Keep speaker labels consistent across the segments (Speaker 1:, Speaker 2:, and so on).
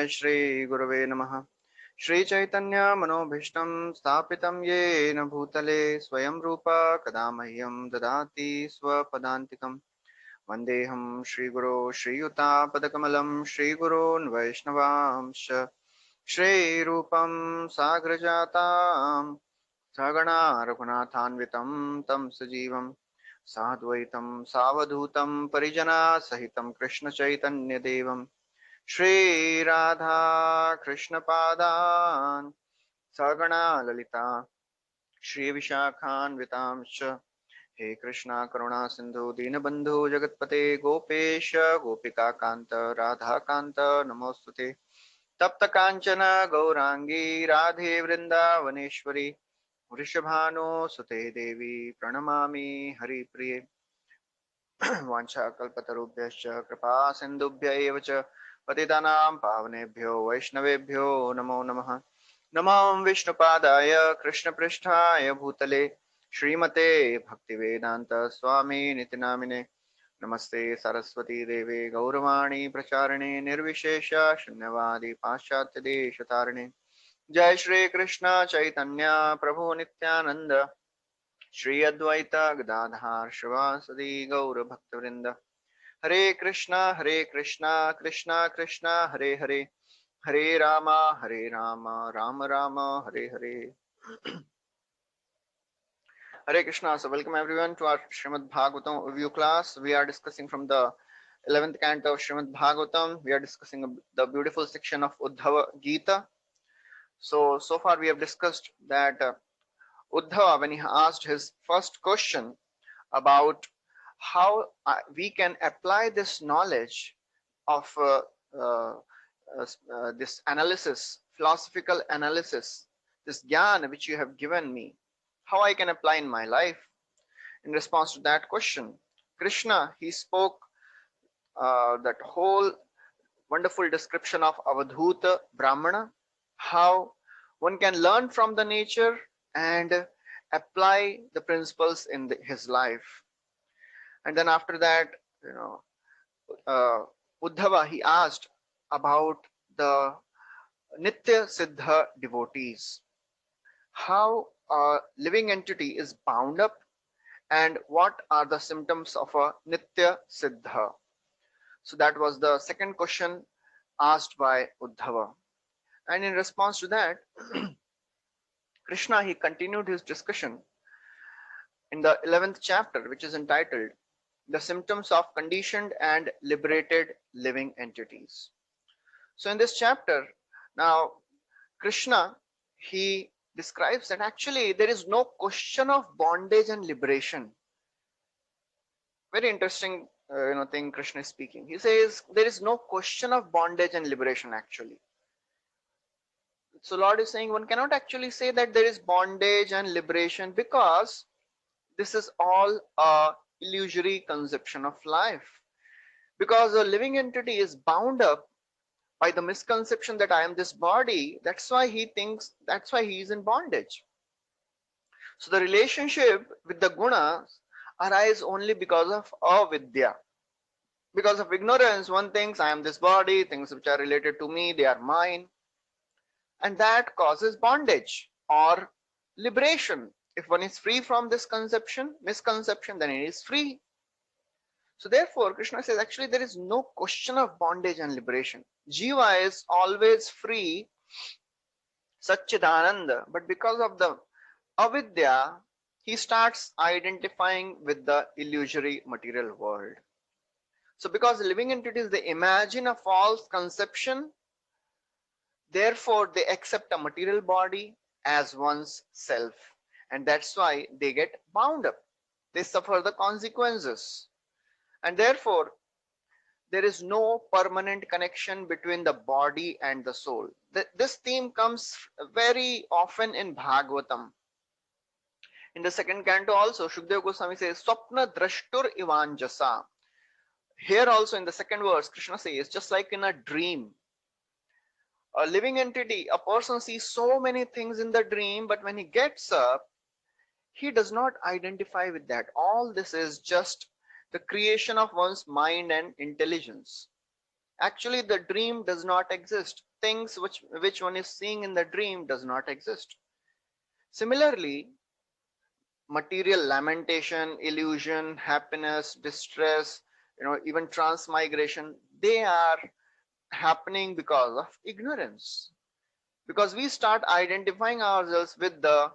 Speaker 1: Shri Gurave Namaha. Shri Chaitanya Manobhishtam Sthapitam Yena Bhutale Swayam Rupa Kadamahyam Dadati Swapadantikam Vandeham Shri Guru Shri Yuta Padakamalam Shri Gurun Vaishnavamsha Shri Rupam Sagrajatam Sagana Raghunathanvitam Tam Sajivam Sadvaitam Savadhutam Parijana Sahitam Krishna Chaitanya Devam Shri Radha Krishna Padan Sagana Lalita Shri Vishakhan Vitamsha He Krishna Karuna Sindhu Dinabandhu Jagatpate Gopesha Gopika Kanta Radha Kanta Namostute Tapta Kanchana Gaurangi Radhe Vrindavaneshwari Vrishabhano Sute Devi Pranamami Hari Priye Vancha Kalpatarubhyascha Kripa Sindhubhya eva cha Patitanam Pavanebhyo Vaishnavebhyo Namo Namaha Namam Vishnupadaya Krishna Pristhaya Bhutale Srimate Bhaktivedanta Swami Nitinamine Namaste Saraswati Deve Gauravani Pracharane Nirvishesha Shunyavadi Paschatya Deshatarane Jai Shri Krishna Chaitanya Prabhu Nityananda Shri Advaita Gadadhar Shivasadi Gaura Bhaktivinoda Hare Krishna Krishna Krishna Hare Hare Hare Rama Rama Rama Hare Hare Hare Krishna. So welcome everyone to our Srimad Bhagavatam review class. We are discussing from the 11th canto of Srimad Bhagavatam. We are discussing the beautiful section of Uddhava Gita. So far we have discussed that Uddhava, when he asked his first question about how we can apply this knowledge of this analysis, philosophical analysis, this jnana which you have given me, how I can apply in my life. In response to that question, Krishna, he spoke that whole wonderful description of Avadhuta Brahmana, how one can learn from the nature and apply the principles in his life. And then after that, Uddhava, he asked about the Nitya Siddha devotees, how a living entity is bound up and what are the symptoms of a Nitya Siddha. So that was the second question asked by Uddhava. And in response to that, Krishna, he continued his discussion in the 11th chapter, which is entitled The Symptoms of Conditioned and Liberated Living Entities. So in this chapter, now Krishna, he describes that actually there is no question of bondage and liberation. Very interesting thing Krishna is speaking. He says there is no question of bondage and liberation actually. So Lord is saying one cannot actually say that there is bondage and liberation because this is all a illusory conception of life. Because a living entity is bound up by the misconception that I am this body, that's why he thinks, that's why he is in bondage. So the relationship with the gunas arise only because of avidya. Because of ignorance, one thinks I am this body, things which are related to me, they are mine. And that causes bondage or liberation. If one is free from this misconception, then it is free. So therefore, Krishna says actually there is no question of bondage and liberation. Jiva is always free, Satchidananda, but because of the avidya, he starts identifying with the illusory material world. So because living entities, they imagine a false conception, therefore they accept a material body as one's self, and that's why they get bound up. They suffer the consequences, and therefore there is no permanent connection between the body and the soul. This theme comes very often in Bhagavatam. In the second canto also, Shukdev Goswami says, Swapna drashtur ivanjasa. Here also in the second verse, Krishna says, just like in a dream, a living entity, a person sees so many things in the dream, but when he gets up, he does not identify with that. All this is just the creation of one's mind and intelligence. Actually, the dream does not exist. Things which one is seeing in the dream does not exist. Similarly, material lamentation, illusion, happiness, distress, even transmigration, they are happening because of ignorance. Because we start identifying ourselves with the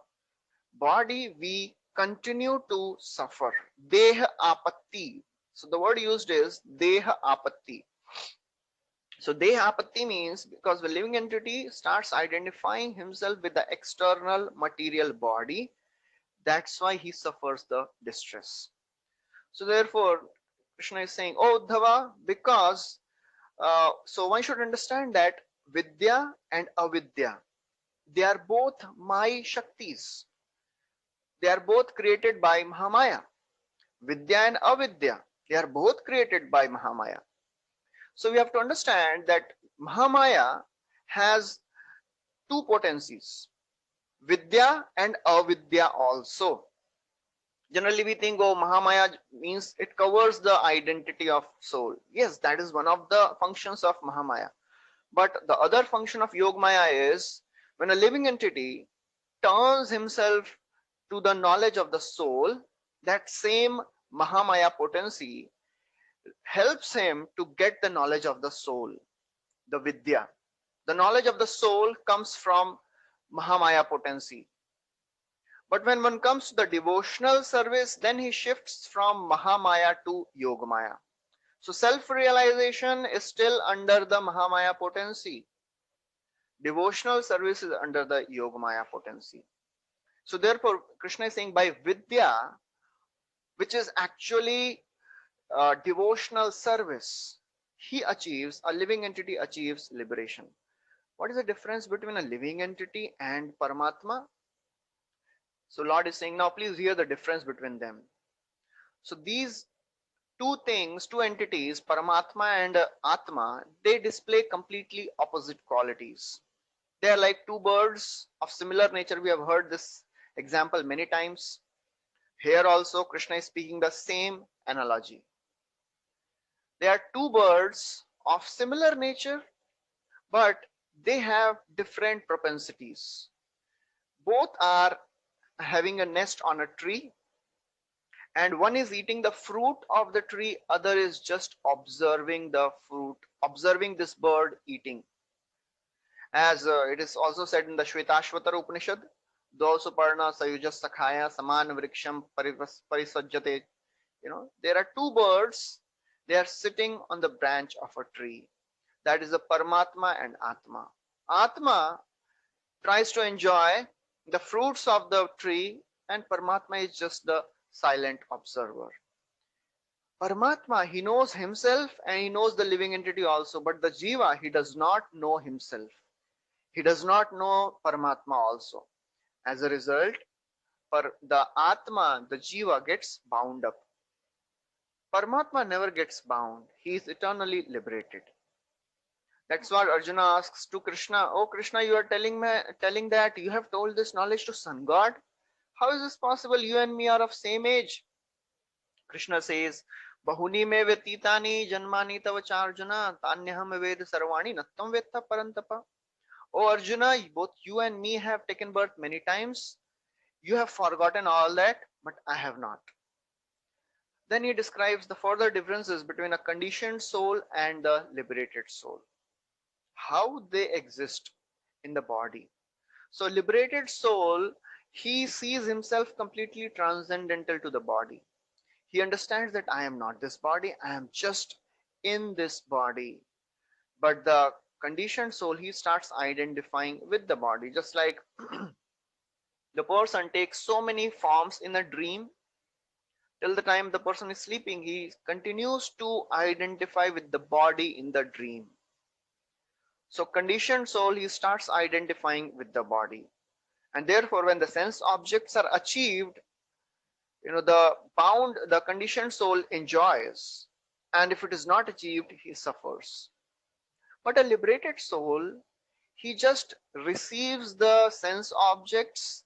Speaker 1: body, we continue to suffer. Deha apatti. So the word used is deha apatti. So deha apatti means because the living entity starts identifying himself with the external material body, that's why he suffers the distress. So therefore, Krishna is saying, oh Uddhava, because so one should understand that Vidya and Avidya, they are both my Shaktis. They are both created by Mahamaya. Vidya and Avidya, they are both created by Mahamaya. So we have to understand that Mahamaya has two potencies, Vidya and Avidya also. Generally we think, oh, Mahamaya means it covers the identity of soul. Yes, that is one of the functions of Mahamaya. But the other function of Yogmaya is when a living entity turns himself to the knowledge of the soul, that same Mahamaya potency helps him to get the knowledge of the soul, the Vidya. The knowledge of the soul comes from Mahamaya potency. But when one comes to the devotional service, then he shifts from Mahamaya to Yogamaya. So self-realization is still under the Mahamaya potency. Devotional service is under the Yogamaya potency. So therefore, Krishna is saying by Vidya, which is actually devotional service, a living entity achieves liberation. What is the difference between a living entity and Paramatma? So Lord is saying, now please hear the difference between them. So these two things, two entities, Paramatma and Atma, they display completely opposite qualities. They are like two birds of similar nature. We have heard this example many times. Here also Krishna is speaking the same analogy. They are two birds of similar nature, but they have different propensities. Both are having a nest on a tree, and one is eating the fruit of the tree, other is just observing the fruit, observing this bird eating. As it is also said in the Shvetashvatara Upanishad, Dvausuparna Sayujas Sakhaya Saman Vriksham Parisajjate. There are two birds, they are sitting on the branch of a tree. That is the Paramatma and Atma. Atma tries to enjoy the fruits of the tree, and Paramatma is just the silent observer. Paramatma, he knows himself and he knows the living entity also, but the Jiva, he does not know himself. He does not know Paramatma also. As a result, the Atma, the Jiva, gets bound up. Paramatma never gets bound. He is eternally liberated. That's what Arjuna asks to Krishna. Oh Krishna, you are telling that you have told this knowledge to Sun God. How is this possible? You and me are of same age. Krishna says, Bahuni me vyatitani janmani tavacha Arjuna tanyaham ved sarvani nattam vetta parantapa. Oh Arjuna, both you and me have taken birth many times. You have forgotten all that, but I have not. Then he describes the further differences between a conditioned soul and the liberated soul. How they exist in the body. So liberated soul, he sees himself completely transcendental to the body. He understands that I am not this body, I am just in this body. But the conditioned soul, he starts identifying with the body, just like the person takes so many forms in a dream. Till the time the person is sleeping, he continues to identify with the body in the dream. So conditioned soul, he starts identifying with the body. And therefore, when the sense objects are achieved, the conditioned soul enjoys. And if it is not achieved, he suffers. But a liberated soul, he just receives the sense objects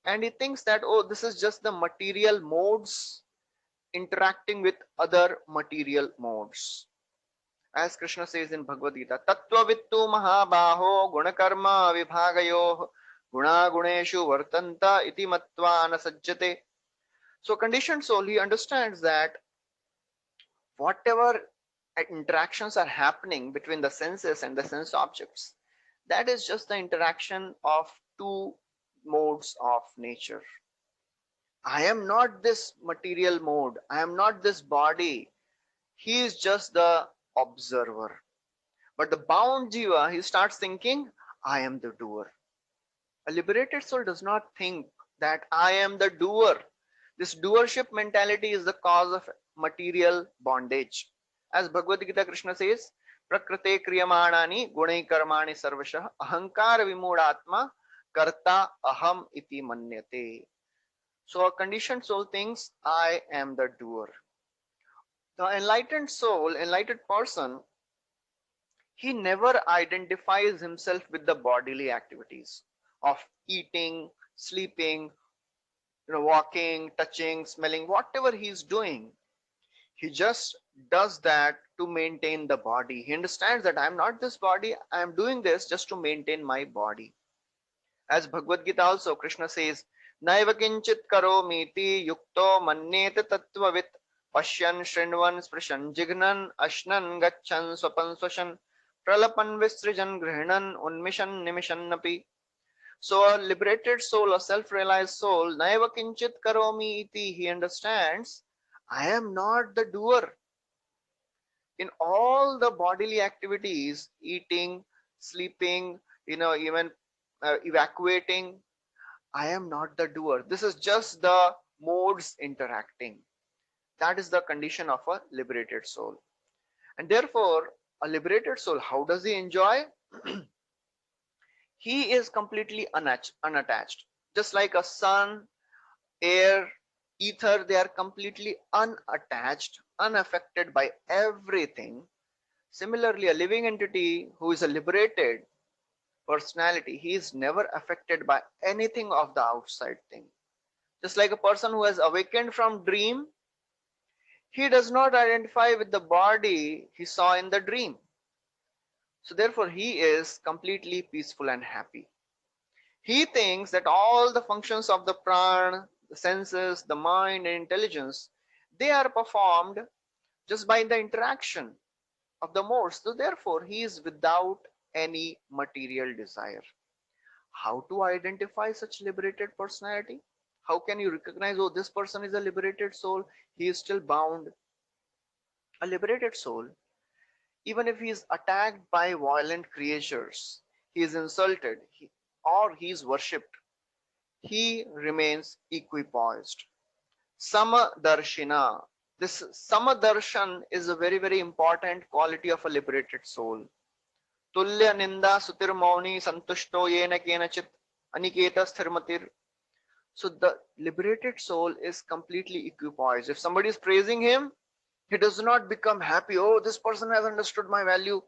Speaker 1: and he thinks that, oh, this is just the material modes interacting with other material modes. As Krishna says in Bhagavad Gita, Tattva vittu mahabaho gunakarma vibhagayo guna guneshu vartanta iti matva nasajjate. So conditioned soul, he understands that whatever interactions are happening between the senses and the sense objects, that is just the interaction of two modes of nature. I am not this material mode, I am not this body. He is just the observer. But the bound jiva, he starts thinking, I am the doer. A liberated soul does not think that I am the doer. This doership mentality is the cause of material bondage. As Bhagavad Gita, Krishna says, Prakrite kriyamanani gunai karmani sarvashah ahankar vimudatma karta aham iti manyate. So a conditioned soul thinks, I am the doer. The enlightened soul, enlightened person, he never identifies himself with the bodily activities of eating, sleeping, walking, touching, smelling, whatever he's doing. He just does that to maintain the body. He understands that I'm not this body, I'm doing this just to maintain my body. As Bhagavad Gita also, Krishna says, Naiva kinchit karomiti yukto mannete tattvavit pashyan shrinvan sprishan jignan ashnan gachan swapan swashan pralapan visrijan grihanan unmishan nimishan napi. So a liberated soul, a self-realized soul, naiva kinchit karomi iti, he understands, I am not the doer. In all the bodily activities, eating, sleeping, even evacuating, I am not the doer. This is just the modes interacting. That is the condition of a liberated soul. And therefore, a liberated soul, how does he enjoy? He is completely unattached. Just like a sun, air, ether, they are completely unattached, unaffected by everything. Similarly, a living entity who is a liberated personality, he is never affected by anything of the outside thing. Just like a person who has awakened from dream, he does not identify with the body he saw in the dream. So therefore, he is completely peaceful and happy. He thinks that all the functions of the prana, the senses, the mind, and intelligence, they are performed just by the interaction of the modes. So therefore, he is without any material desire. How to identify such liberated personality? How can you recognize, oh, this person is a liberated soul, he is still bound? A liberated soul, even if he is attacked by violent creatures, he is insulted, or he is worshipped, he remains equipoised. Samadarshina. This Samadarshan is a very, very important quality of a liberated soul. Tulya Ninda Sutir Mauni Santushto Yena Kenachit Aniketa Sthirmatir. So the liberated soul is completely equipoised. If somebody is praising him, he does not become happy. Oh, this person has understood my value.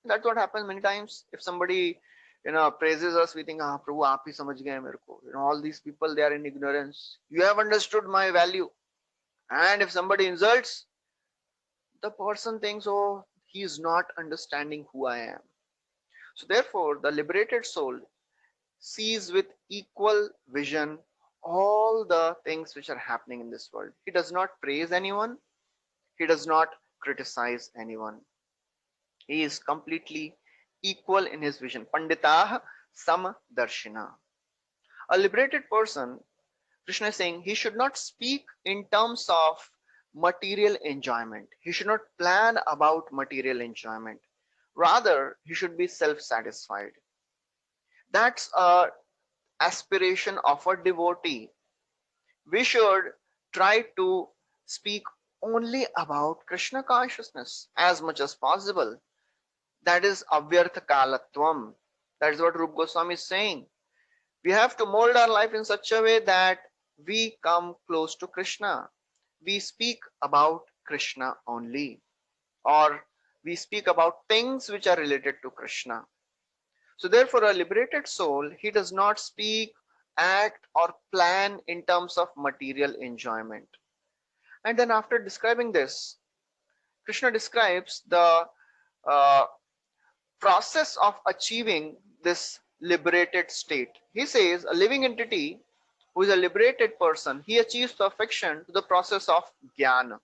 Speaker 1: That's what happens many times. If somebody praises us, we think, ah, Prabhu, aap hi samajh gaye mere ko. All these people, they are in ignorance. You have understood my value. And if somebody insults, the person thinks, oh, he is not understanding who I am. So therefore, the liberated soul sees with equal vision all the things which are happening in this world. He does not praise anyone. He does not criticize anyone. He is completely equal in his vision. Panditah Samdarshina. A liberated person, Krishna is saying, he should not speak in terms of material enjoyment. He should not plan about material enjoyment. Rather, he should be self-satisfied. That's a aspiration of a devotee. We should try to speak only about Krishna consciousness as much as possible. That is avyartha kalatvam. That is what Rupa Goswami is saying. We have to mold our life in such a way that we come close to Krishna. We speak about Krishna only, or we speak about things which are related to Krishna. So therefore, a liberated soul, he does not speak, act, or plan in terms of material enjoyment. And then after describing this, Krishna describes the uh, process of achieving this liberated state. He says a living entity who is a liberated person, he achieves perfection to the process of jnana.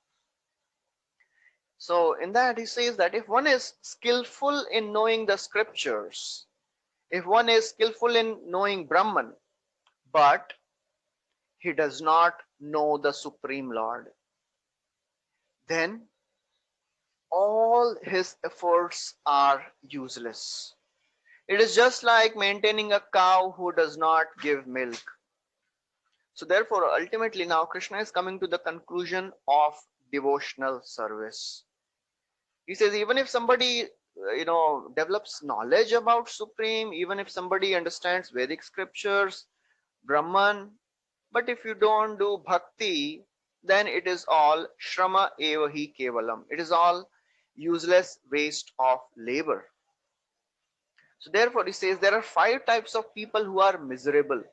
Speaker 1: So in that he says that if one is skillful in knowing the scriptures, if one is skillful in knowing Brahman, but he does not know the Supreme Lord, then all his efforts are useless. It is just like maintaining a cow who does not give milk. So therefore, ultimately now Krishna is coming to the conclusion of devotional service. He says even if somebody develops knowledge about Supreme, even if somebody understands Vedic scriptures, Brahman, but if you don't do bhakti, then it is all shrama eva hi kevalam. It is all useless waste of labor. So therefore he says there are five types of people who are miserable.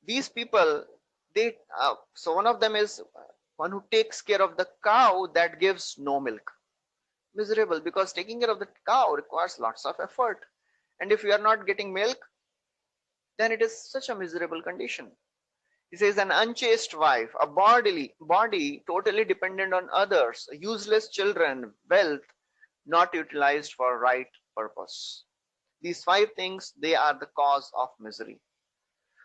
Speaker 1: These people, they so one of them is one who takes care of the cow that gives no milk. Miserable because taking care of the cow requires lots of effort, and if you are not getting milk, then it is such a miserable condition. He says an unchaste wife, a body totally dependent on others, useless children, wealth not utilized for right purpose. These five things, they are the cause of misery.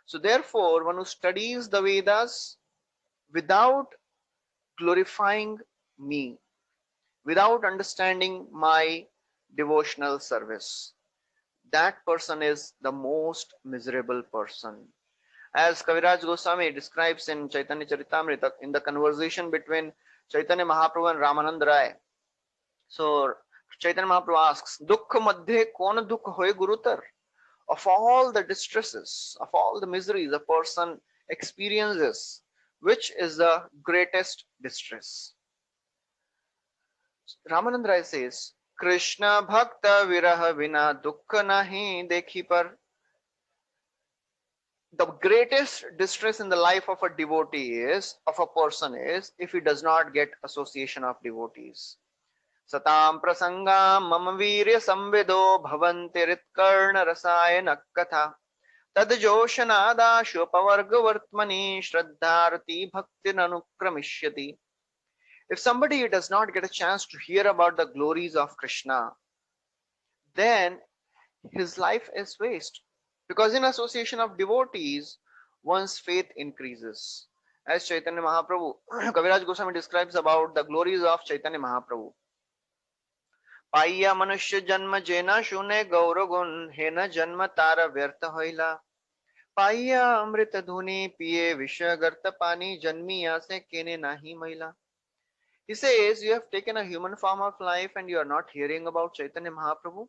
Speaker 1: So therefore, one who studies the Vedas without glorifying me, without understanding my devotional service, that person is the most miserable person. As Kaviraj Goswami describes in Chaitanya Charitamrita, in the conversation between Chaitanya Mahaprabhu and Ramanand Rai. So Chaitanya Mahaprabhu asks, Dukha madhye kona dukha hoy gurutar? Of all the distresses, of all the miseries a person experiences, which is the greatest distress? Ramanand Rai says, Krishna bhakta viraha vina dukkha nahi dekhi par. The greatest distress in the life of a devotee is, of a person is, if he does not get association of devotees. Satam prasangam mama virya samvedo bhavanti ritkarna rasayana katha tad joshanada shopavarga vartmani shraddharati bhakti nanukramishyati. If somebody does not get a chance to hear about the glories of Krishna, then his life is waste. Because in association of devotees, one's faith increases. As Chaitanya Mahaprabhu, Kaviraj Goswami describes about the glories of Chaitanya Mahaprabhu. Paya manushya janma jena shune gaur gun hena janma tara vyartha hoila. Paya amrita dhuni piye vishya garta pani janmiya se kene nahi maila. He says, you have taken a human form of life and you are not hearing about Chaitanya Mahaprabhu.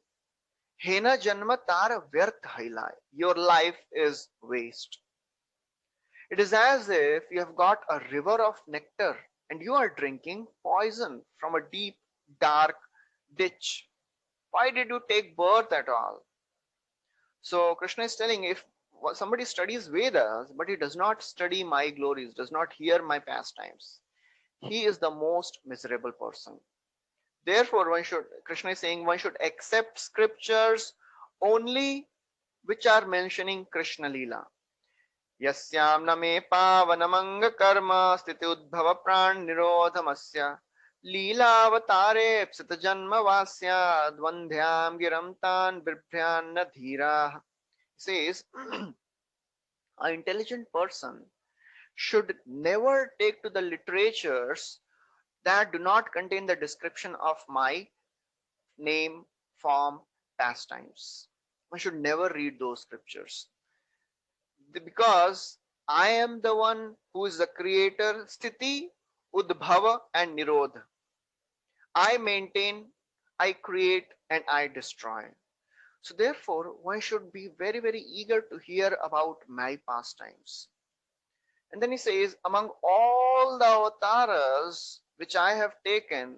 Speaker 1: Hena janma tara vyarth haila. Your life is waste. It is as if you have got a river of nectar and you are drinking poison from a deep, dark ditch. Why did you take birth at all? So Krishna is telling, if somebody studies Vedas but he does not study my glories, does not hear my pastimes, he is the most miserable person. Therefore, Krishna is saying, one should accept scriptures only which are mentioning Krishna Leela. Yasyam name pavanamanga karma sthiti udbhava pran nirodhamasya Leela avatare psita janma vasya dvandhyam giram tan birbhyan dhira. Says, an intelligent person should never take to the literatures that do not contain the description of my name, form, pastimes. One should never read those scriptures. Because I am the one who is the creator, Sthiti, Udbhava, and Nirodha. I maintain, I create, and I destroy. So therefore, one should be very, very eager to hear about my pastimes. And then he says, among all the avatars which I have taken,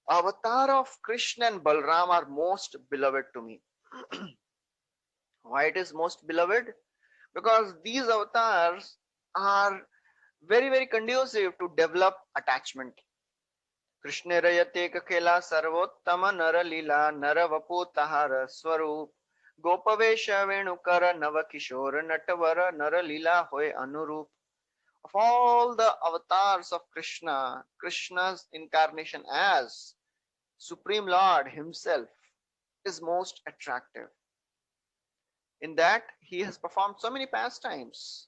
Speaker 1: avatar of Krishna and Balram are most beloved to me. Why it is most beloved? Because these avatars are very, very conducive to develop attachment. कृष्णे रयते खेला सर्वोत्तम नर लीला नर वपु तहार स्वरूप गोपवेश वेणुकर नव किशोर नटवर नर लीला होय अनुरूप. Of all the avatars of Krishna, Krishna's incarnation as Supreme Lord Himself is most attractive. In that, He has performed so many pastimes.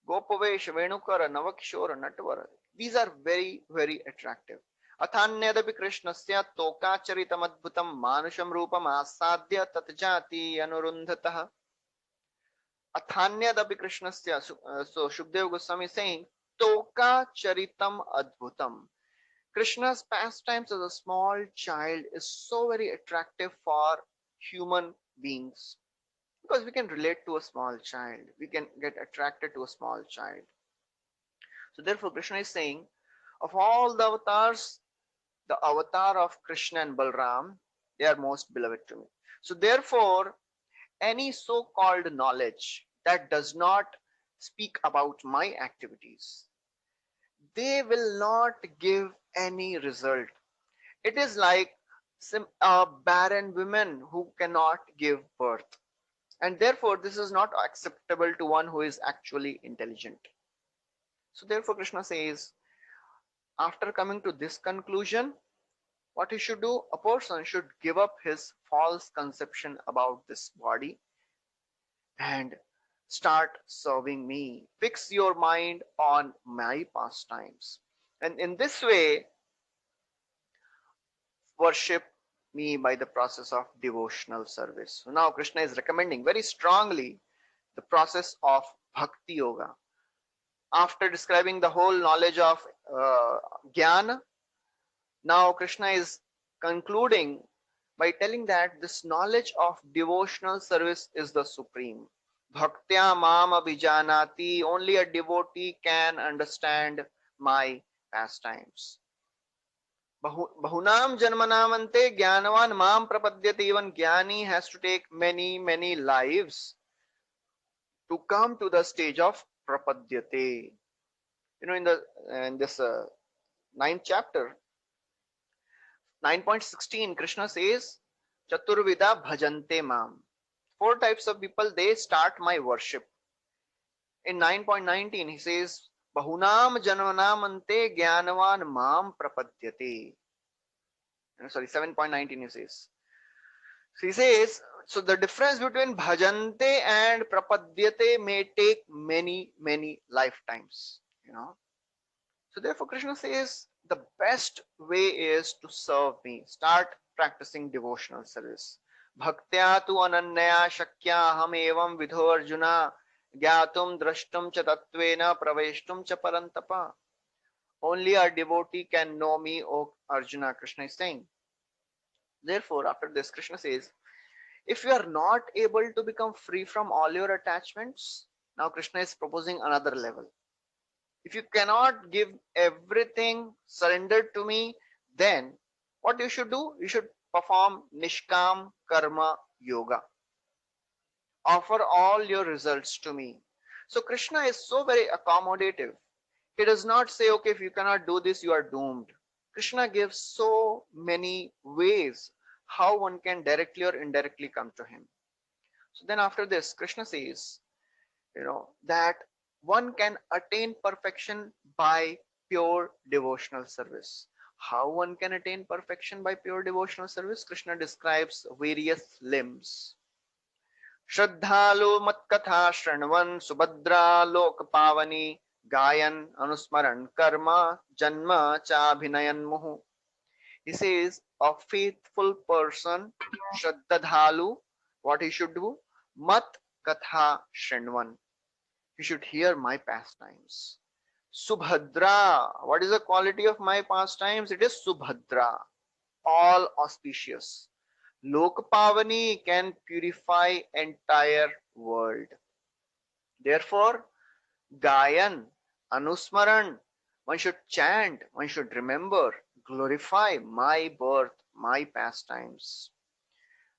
Speaker 1: Gopavesh, Venukara, Navakishora, Natavara. These are very, very attractive. Athanyadapi Krishnasya Tokacharitam Manusham Rupam Asadya Tatjati Anurundhataha. Athanyadapi Krishnasya. So Shukdev Goswami is saying Toka Charitam Adbhutam. Krishna's pastimes as a small child is so very attractive for human beings because we can relate to a small child. We can get attracted to a small child. So therefore, Krishna is saying, of all the avatars, the avatar of Krishna and Balram, they are most beloved to me. So therefore, any so-called knowledge that does not speak about my activities, they will not give any result. It is like barren women who cannot give birth. And therefore, this is not acceptable to one who is actually intelligent. So therefore, Krishna says, after coming to this conclusion, what he should do, a person should give up his false conception about this body and start serving me. Fix your mind on my pastimes. And in this way, worship me by the process of devotional service. So now Krishna is recommending very strongly the process of bhakti yoga. After describing the whole knowledge of jnana, now Krishna is concluding by telling that this knowledge of devotional service is the supreme. Bhaktya mam abhijanati, only a devotee can understand my pastimes. Bahunam janmanamante jnanavan mam prapadyate. Even jnani has to take many, many lives to come to the stage of prapadyate. You know, in this ninth chapter, 9.16, Krishna says, Chaturvida bhajante mam. Four types of people, they start my worship. In 9.19, he says, Bahunam janmanamante jnanavan mam prapadyate. Sorry, 7.19 he says. So he says, so the difference between bhajante and prapadyate may take many, many lifetimes. You know. So therefore Krishna says the best way is to serve me. Start practicing devotional service. Bhaktya tu ananyaya shakya ham evam vidho arjuna gyatum drashtum cha tattvena praveshtum cha parantapa. Only a devotee can know me, O Arjuna, Krishna is saying. Therefore, after this, Krishna says, if you are not able to become free from all your attachments, now Krishna is proposing another level. If you cannot give everything surrendered to me, then what you should do? You should perform Nishkam Karma Yoga. Offer all your results to me. So Krishna is so very accommodative. He does not say, okay, if you cannot do this, you are doomed. Krishna gives so many ways how one can directly or indirectly come to him. So then after this, Krishna says, that one can attain perfection by pure devotional service. How one can attain perfection by pure devotional service? Krishna describes various limbs. Shraddhalu matkatha shranvan subhadra lok pavani gayan anusmaran karma janma cha bhinayan muhu. He says a faithful person, Shraddhalu, what he should do? Mat katha shranvan. He should hear my pastimes. Subhadra, what is the quality of my pastimes? It is Subhadra, all auspicious. Lokapavani can purify entire world. Therefore, Gayan, Anusmaran, one should chant, one should remember, glorify my birth, my pastimes.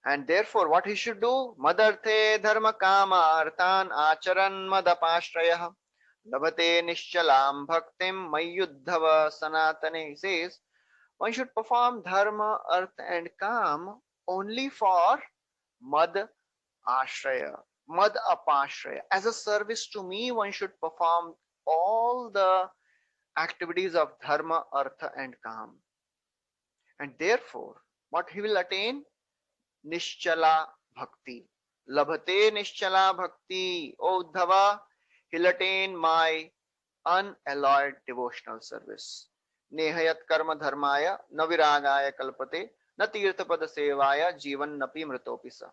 Speaker 1: And therefore, what he should do? Madarte dharma kama arthan acharan madapashrayah labhate nishchalam bhaktim mayyudhava sanatane. He says, One should perform dharma, artha and kam only for mad ashraya, mad apashraya. As a service to me, one should perform all the activities of dharma, artha and kam. And therefore, what he will attain? Nischala bhakti. Labhate nischala bhakti. O Uddhava, he'll attain my unalloyed devotional service. Nehayat karma dharmaya na viragaya kalpate na tirthapada sevaya jivan napi mritopisa.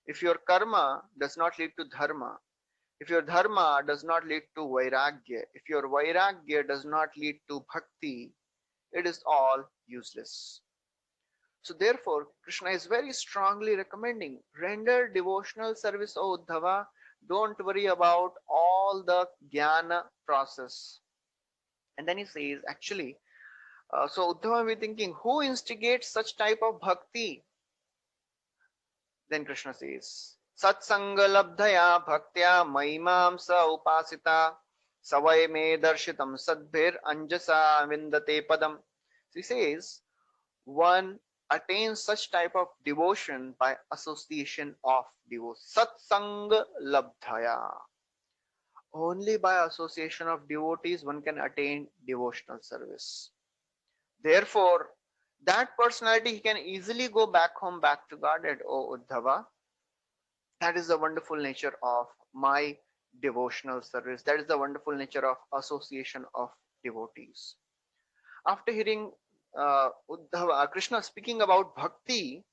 Speaker 1: If your karma does not lead to dharma, if your dharma does not lead to vairagya, if your vairagya does not lead to bhakti, it is all useless. So therefore, Krishna is very strongly recommending render devotional service, O Uddhava. Don't worry about all the jnana process. And then he says, actually, so Uddhava will be thinking, who instigates such type of bhakti? Then Krishna says, Satsanga labdhaya bhaktya maimam sa upasita savai me darshitam sadbhir anjasa vindate padam. So he says, one attains such type of devotion by association of devotion. Satsanga labdhaya. Only by association of devotees one can attain devotional service. Therefore, that personality he can easily go back home, back to Godhead, O Uddhava. That is the wonderful nature of my devotional service. That is the wonderful nature of association of devotees. After hearing Uddhava, Krishna speaking about bhakti,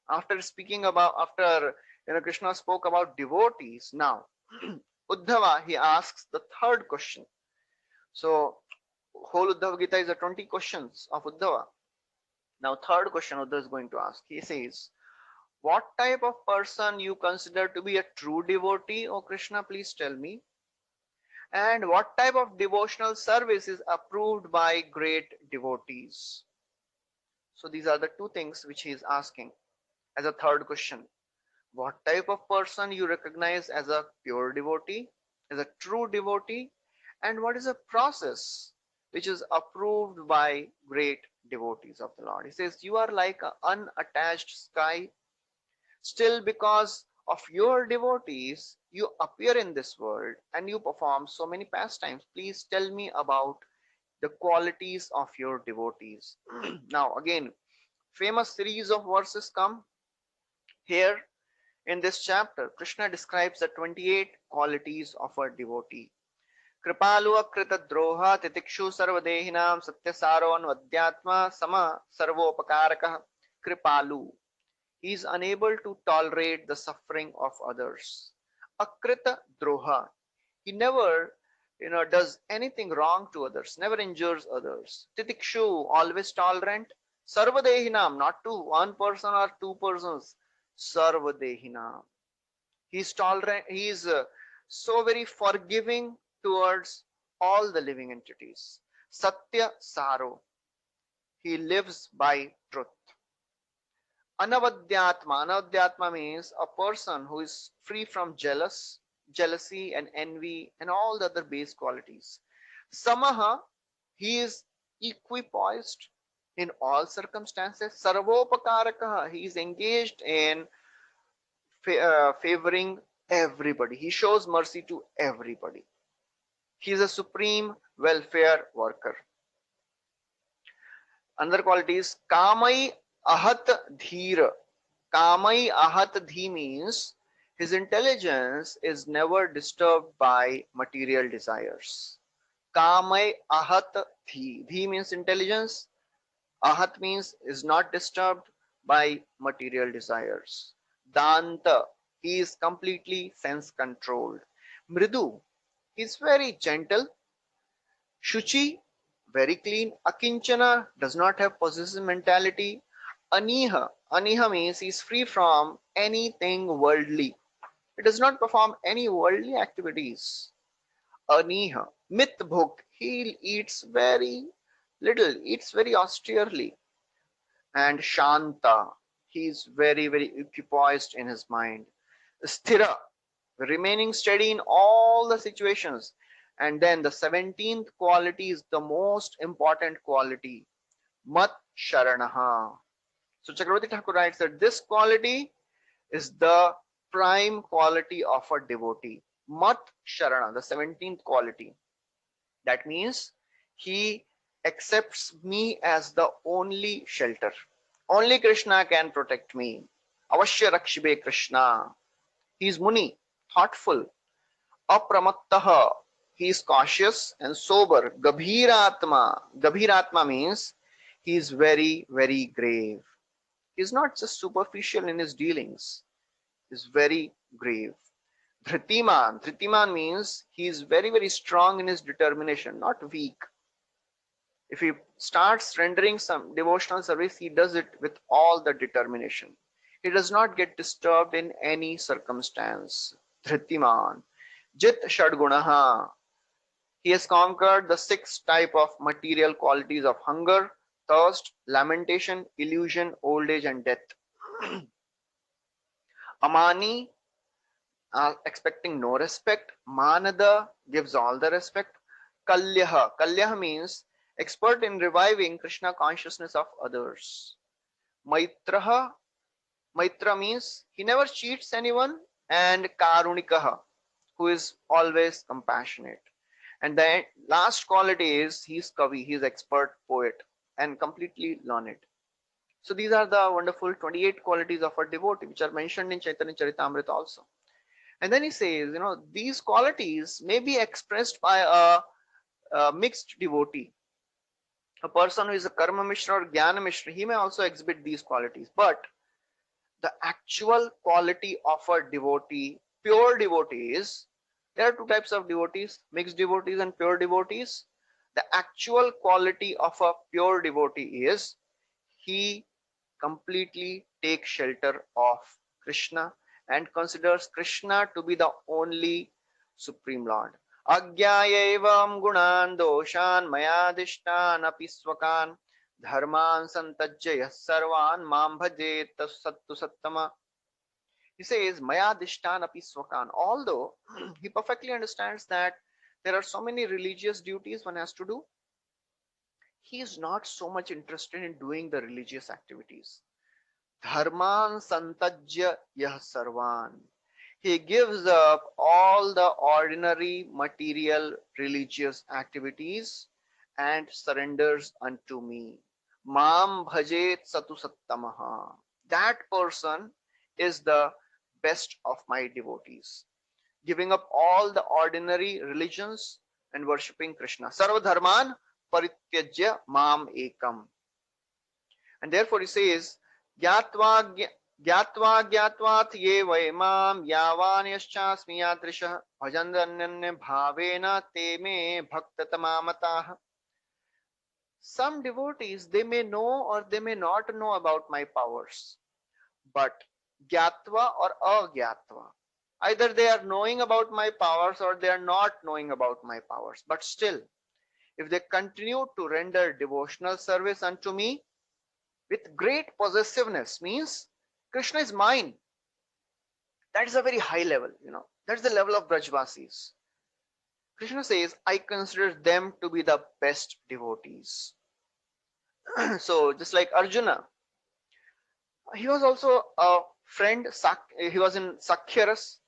Speaker 1: after Krishna spoke about devotees, now Uddhava, he asks the third question. So whole Uddhava Gita is a 20 questions of Uddhava. Now third question Uddhava is going to ask. He says, what type of person you consider to be a true devotee, O Krishna, please tell me. And what type of devotional service is approved by great devotees? So these are the two things which he is asking as a third question. What type of person you recognize as a pure devotee, as a true devotee, and what is a process which is approved by great devotees of the Lord? He says, you are like an unattached sky. Still, because of your devotees, you appear in this world and you perform so many pastimes. Please tell me about the qualities of your devotees. Now, again, famous series of verses come here in this chapter. Krishna describes the 28 qualities of a devotee. Kripalu akrita droha titikshu sarvadehinam satyasaro anvadyatma sama sarvopakaraka. Kripalu. He is unable to tolerate the suffering of others. Akrita droha. He never does anything wrong to others, never injures others. Titikshu, always tolerant. Sarvadehinam, not to one person or two persons. Sarvadehinam. He is tolerant, he is so very forgiving towards all the living entities. Satya Saro. He lives by truth. Anavadyatma. Anavadyatma means a person who is free from jealousy and envy and all the other base qualities. Samaha, he is equipoised in all circumstances. Sarvopakaraka, he is engaged in favoring everybody. He shows mercy to everybody. He is a supreme welfare worker. Another quality is Kamai Ahat Dhira. Kamai Ahat Dhi means his intelligence is never disturbed by material desires. Kamai Ahat Dhi. Dhi means intelligence. Ahat means is not disturbed by material desires. Danta. He is completely sense controlled. Mridu. He is very gentle. Shuchi, very clean. Akinchana, does not have possessive mentality. Aniha, aniha means he is free from anything worldly. He does not perform any worldly activities. Aniha, mitbhuk, he eats very little, eats very austerely. And Shanta, he is very, very equipoised in his mind. Sthira, remaining steady in all the situations. And then the 17th quality is the most important quality. mat sharanaha. So Chakravarti Thakur writes that this quality is the prime quality of a devotee. Mat sharana, the 17th quality. That means he accepts me as the only shelter. Only Krishna can protect me. Avashya Rakshibe Krishna. He is Muni, thoughtful. Apramattaha. He is cautious and sober. Gabhiratma. Gabhiratma means he is very, very grave. He is not just superficial in his dealings. He is very grave. Dhritiman. Dhritiman means he is very, very strong in his determination, not weak. If he starts rendering some devotional service, he does it with all the determination. He does not get disturbed in any circumstance. Dhritiman. Jit Shadgunaha. He has conquered the 6 type of material qualities of hunger, thirst, lamentation, illusion, old age, and death. Amani, expecting no respect. Manada gives all the respect. Kalyaha. Kalyaha means expert in reviving Krishna consciousness of others. Maitraha. Maitra means he never cheats anyone. And Karunikaha, who is always compassionate. And the last quality is he's Kavi, he's expert poet and completely learned. So these are the wonderful 28 qualities of a devotee which are mentioned in Chaitanya Charitamrita also. And then he says, these qualities may be expressed by a mixed devotee. A person who is a Karma Mishra or Jnana Mishra, he may also exhibit these qualities. But the actual quality of a devotee, pure devotee, is there are 2 types of devotees, mixed devotees and pure devotees. The actual quality of a pure devotee is he completely takes shelter of Krishna and considers Krishna to be the only Supreme Lord. Agyayevam gunan doshan mayadishtan apiswakan dharman santajya sarvan mam bhajet sattu sattama. He says maya dishtan api swakan. Although he perfectly understands that there are so many religious duties one has to do, he is not so much interested in doing the religious activities. Dharman santajya yah sarvan. He gives up all the ordinary material religious activities and surrenders unto me. Mam bhajet satu sattamaha. That person is the best of my devotees, giving up all the ordinary religions and worshipping Krishna. Sarva dharman parityajya mam ekam. And therefore he says, Gyatva gyatvat ye vaimam yavan yaschasmi yadrishah bhajandanyanya bhavena te me bhaktatamamataha. Some devotees, they may know or they may not know about my powers, but gyatva or agyatva, either they are knowing about my powers or they are not knowing about my powers, but still, if they continue to render devotional service unto me with great possessiveness, means Krishna is mine. That is a very high level, that's the level of Brajvasis. Krishna says, I consider them to be the best devotees. So just like Arjuna, he was also a friend, he was in Sakhyaras,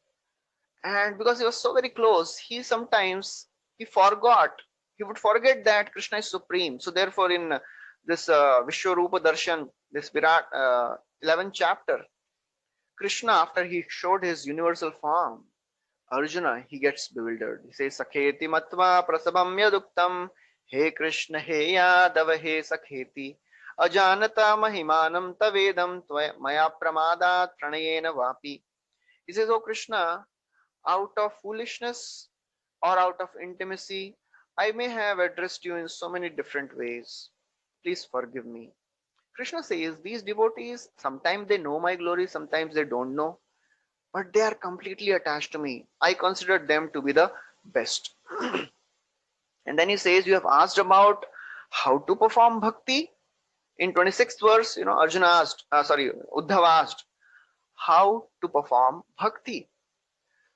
Speaker 1: and because he was so very close, he sometimes he would forget that Krishna is supreme. So therefore in this Vishwarupa Darshan, this Virat 11th chapter, Krishna, after he showed his universal form, Arjuna, he gets bewildered. He says, Sakheti matva prasabam yaduktam, He Krishna, He Yadava, He Sakheti, Ajanata mahimanam tavedam maya pramada tranayena vapi. He says, Oh Krishna, out of foolishness or out of intimacy, I may have addressed you in so many different ways. Please forgive me. Krishna says, these devotees, sometimes they know my glory, sometimes they don't know, but they are completely attached to me. I consider them to be the best. And then he says, you have asked about how to perform bhakti. In 26th verse, Uddhava asked, how to perform bhakti.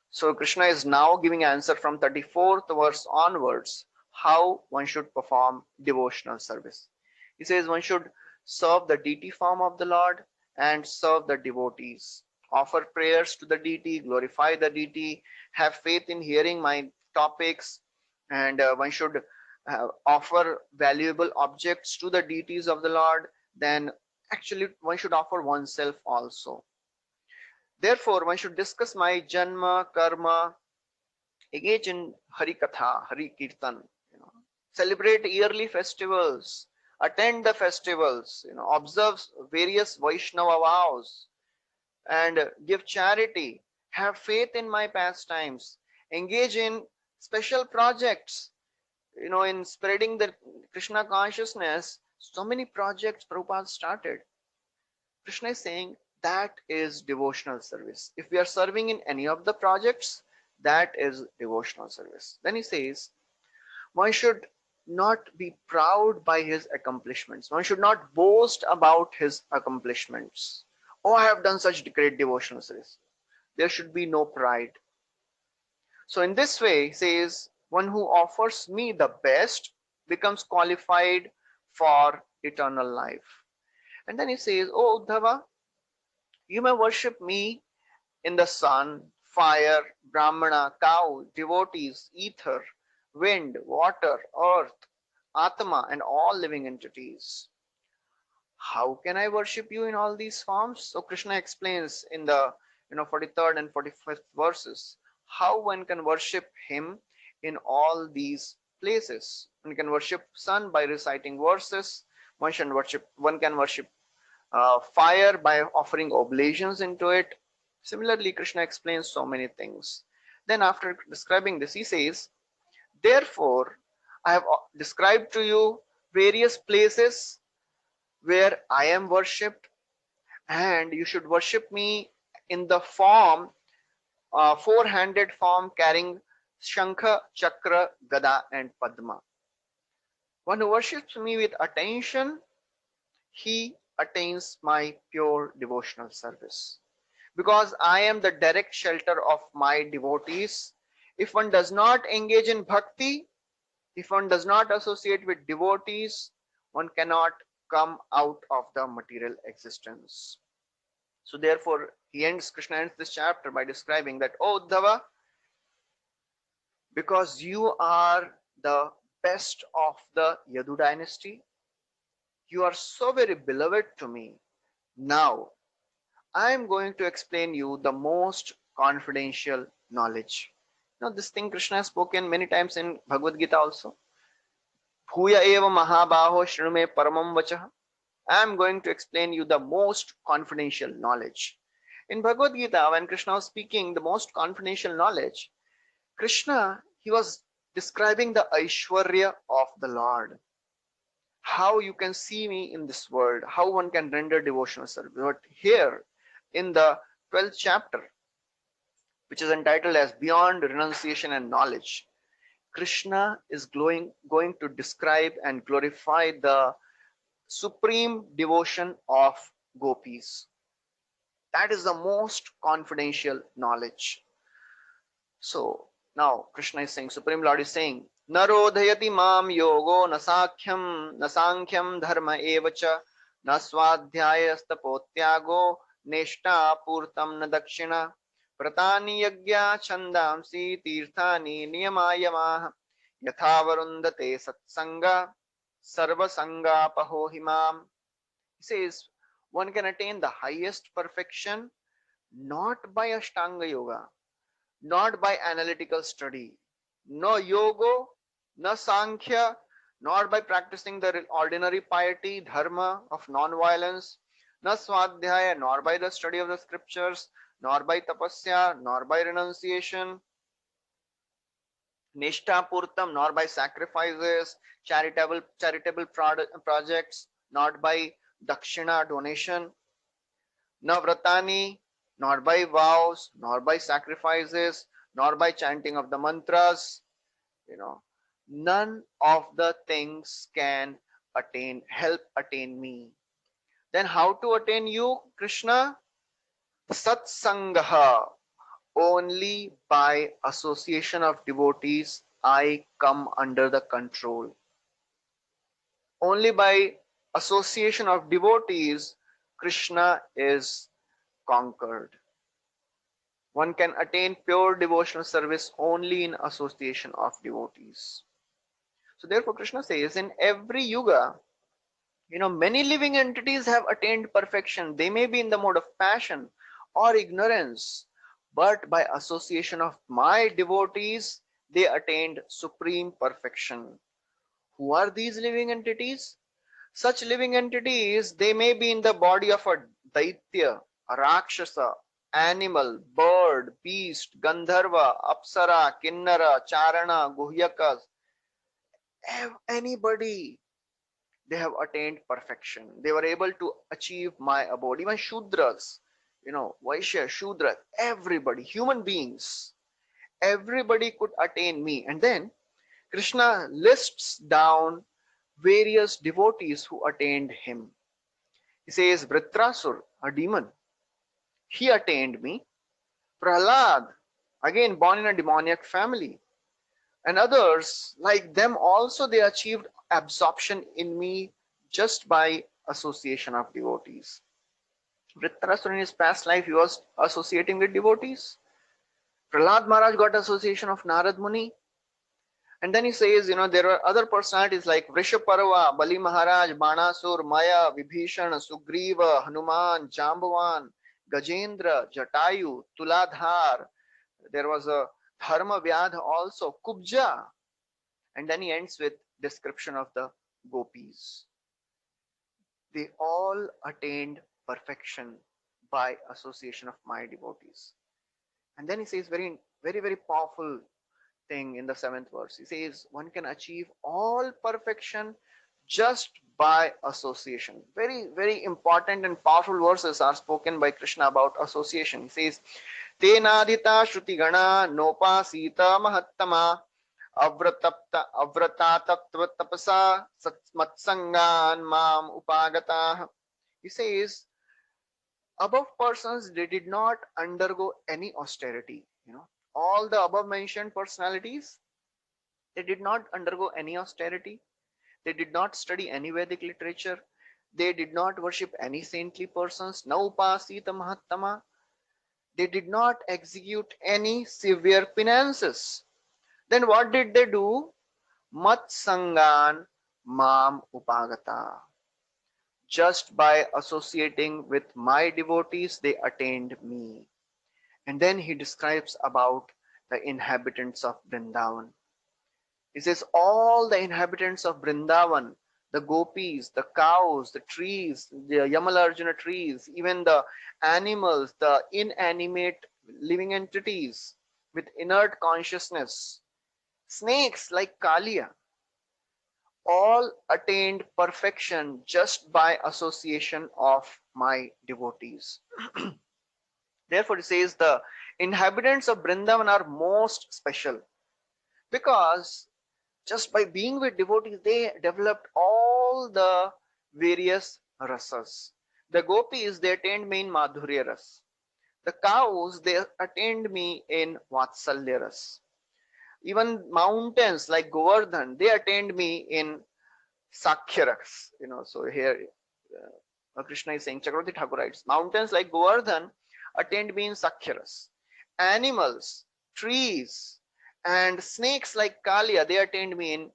Speaker 1: So Krishna is now giving answer from 34th verse onwards, how one should perform devotional service. He says one should serve the deity form of the Lord and serve the devotees. Offer prayers to the deity, glorify the deity, have faith in hearing my topics, and one should offer valuable objects to the deities of the Lord. Then actually one should offer oneself also. Therefore, one should discuss my janma, karma, engage in Hari Katha, Hari Kirtan, celebrate yearly festivals, attend the festivals, observe various Vaishnava vows, and give charity, have faith in my pastimes, engage in special projects, in spreading the Krishna consciousness. So many projects Prabhupada started. Krishna is saying that is devotional service. If we are serving in any of the projects, that is devotional service. Then he says, one should not be proud by his accomplishments. One should not boast about his accomplishments. Oh, I have done such great devotional service. There should be no pride. So in this way, he says, one who offers me the best becomes qualified for eternal life. And then he says, oh Uddhava, you may worship me in the sun, fire, Brahmana, cow, devotees, ether, wind, water, earth, Atma, and all living entities. How can I worship you in all these forms? So Krishna explains in the 43rd and 45th verses how one can worship him in all these places. One can worship sun by reciting verses. One can worship fire by offering oblations into it. Similarly, Krishna explains so many things. Then after describing this, he says, therefore, I have described to you various places where I am worshipped, and you should worship me in the form, four-handed form carrying Shankha, Chakra, Gada, and Padma. One who worships me with attention, he attains my pure devotional service. Because I am the direct shelter of my devotees. If one does not engage in bhakti, if one does not associate with devotees, one cannot come out of the material existence. So therefore, Krishna ends this chapter by describing that, oh Uddhava, because you are the best of the Yadu dynasty, you are so very beloved to me. Now, I am going to explain you the most confidential knowledge. Now, this thing Krishna has spoken many times in Bhagavad Gita also. Bhuya eva mahabaho shrume paramam vachah. I am going to explain you the most confidential knowledge. In Bhagavad Gita, when Krishna was speaking the most confidential knowledge, Krishna, he was describing the Aishwarya of the Lord. How you can see me in this world, how one can render devotional service. But here, in the 12th chapter, which is entitled as Beyond Renunciation and Knowledge, Krishna is going to describe and glorify the supreme devotion of gopis. That is the most confidential knowledge. So now Krishna is saying, Supreme Lord is saying, Narodhayati mam yogo nasankyam dharma evacha na swadhyayastapotyago neshta purtam na dakshina pratani yagya chandamsi tirthani niyamayamah yathavarundate satsanga sarvasanga pahohimam. He says, one can attain the highest perfection not by Ashtanga Yoga, not by analytical study, no yoga, no sankhya, nor by practicing the ordinary piety, dharma of non-violence, no swadhyaya, nor by the study of the scriptures, nor by tapasya, nor by renunciation, nishtha purtam, nor by sacrifices, charitable projects, not by dakshina, donation, navratani, nor by vows, nor by sacrifices, nor by chanting of the mantras. None of the things can help attain me. Then how to attain you, Krishna? Satsangaha. Only by association of devotees I come under the control. Only by association of devotees, Krishna is conquered. One can attain pure devotional service only in association of devotees. So therefore Krishna says in every yuga, many living entities have attained perfection. They may be in the mode of passion or ignorance, but by association of my devotees, they attained supreme perfection. Who are these living entities? Such living entities, they may be in the body of a daitya, a rakshasa, animal, bird, beast, gandharva, apsara, kinnara, charana, guhyakas, anybody. They have attained perfection. They were able to achieve my abode. Even Shudras, Vaishya, Shudra, everybody, human beings, everybody could attain me. And then Krishna lists down various devotees who attained him. He says, Vritrasur, a demon, he attained me. Prahlad, again born in a demoniac family. And others, like them also, they achieved absorption in me just by association of devotees. Vritrasur in his past life, he was associating with devotees. Prahlad Maharaj got association of Narad Muni. And then he says, there are other personalities like Vrishaparva, Bali Maharaj, Banasur, Maya, Vibhishan, Sugriva, Hanuman, Jambavan, Gajendra, Jatayu, Tuladhar. There was a Dharma Vyadha also, Kubja. And then he ends with description of the gopis. They all attained perfection by association of my devotees. And then he says very, very, very powerful thing in the 7th verse. He says one can achieve all perfection just by association. Very, very important and powerful verses are spoken by Krishna about association. He says, Tenadita Shruti Gana Nopa Sita Mahattama Avrata Tattva Tapasa Matsangan Mam Upagata. He says, above persons, they did not undergo any austerity. All the above mentioned personalities, they did not undergo any austerity. They did not study any Vedic literature. They did not worship any saintly persons. Naupasita Mahattama. They did not execute any severe penances. Then what did they do? Mat Sangan Mam Upagata. Just by associating with my devotees, they attained me. And then he describes about the inhabitants of Vrindavan. He says all the inhabitants of Vrindavan, the gopis, the cows, the trees, the Yamalarjuna trees, even the animals, the inanimate living entities with inert consciousness, snakes like Kalia, all attained perfection just by association of my devotees. Therefore, it says the inhabitants of Vrindavan are most special because just by being with devotees, they developed all the various rasas. The gopis, they attained me in Madhurya ras. The cows, they attained me in Vatsalya ras. Even mountains like Govardhan, they attained me in Sakhya ras. So here Krishna is saying, Chakravarti Thakur writes, mountains like Govardhan attained me in Sakhya ras. Animals, trees, and snakes like Kalia, they attained me in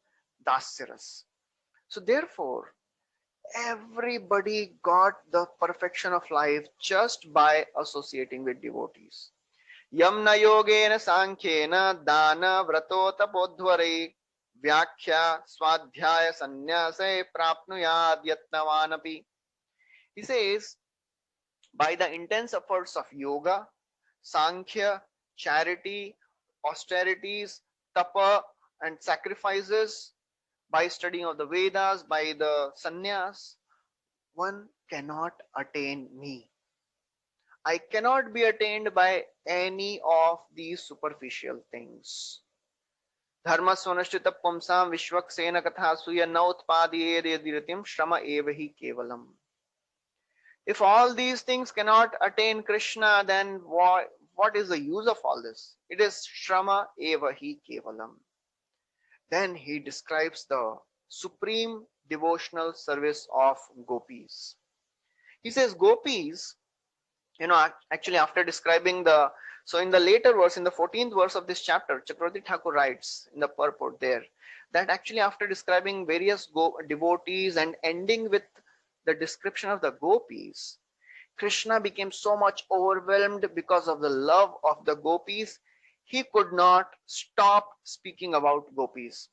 Speaker 1: Dasyaras. So therefore, everybody got the perfection of life just by associating with devotees. Yamna yogena sankhena dana vrato tapodhvare vyakhya swadhyaya sannyase prapnuyad yatnavanapi. He says, by the intense efforts of yoga, sankhya, charity, austerities, tapa, and sacrifices, by studying of the Vedas, by the sannyas, one cannot attain me. I cannot be attained by any of these superficial things. Dharma svanashchita pumsam vishwaksena katha suya na utpadiyediritim shrama evahi kevalam. If all these things cannot attain Krishna, then what is the use of all this? It is Shrama Eva Hi Kevalam. Then he describes the supreme devotional service of gopis. He says gopis, actually after describing the, so in the later verse, in the 14th verse of this chapter, Chakravarti Thakur writes in the purport there that actually after describing various devotees and ending with the description of the gopis, Krishna became so much overwhelmed because of the love of the gopis, he could not stop speaking about gopis.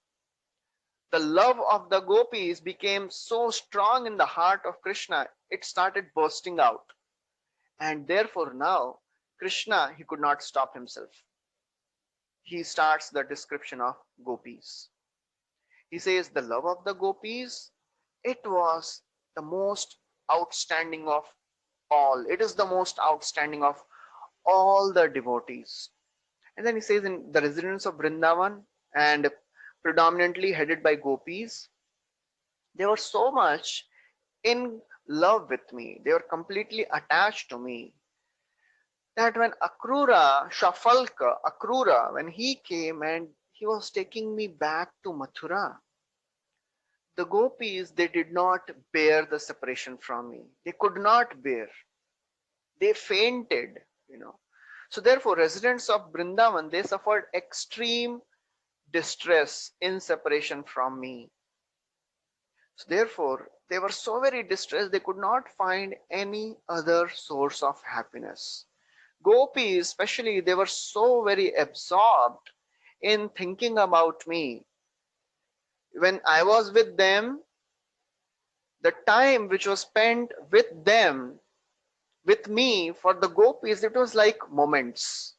Speaker 1: The love of the gopis became so strong in the heart of Krishna, it started bursting out. And therefore now, Krishna, he could not stop himself. He starts the description of gopis. He says the love of the gopis, it was the most outstanding of all. It is the most outstanding of all the devotees. And then he says in the residents of Vrindavan and predominantly headed by gopis, they were so much in love with me. They were completely attached to me that when Akrura, when he came and he was taking me back to Mathura, the gopis, they did not bear the separation from me. They could not bear. They fainted. So therefore, residents of Vrindavan, they suffered extreme distress in separation from me. So therefore, they were so very distressed, they could not find any other source of happiness. Gopis, especially, they were so very absorbed in thinking about me. When I was with them, the time which was spent with them, with me, for the gopis, it was like moments.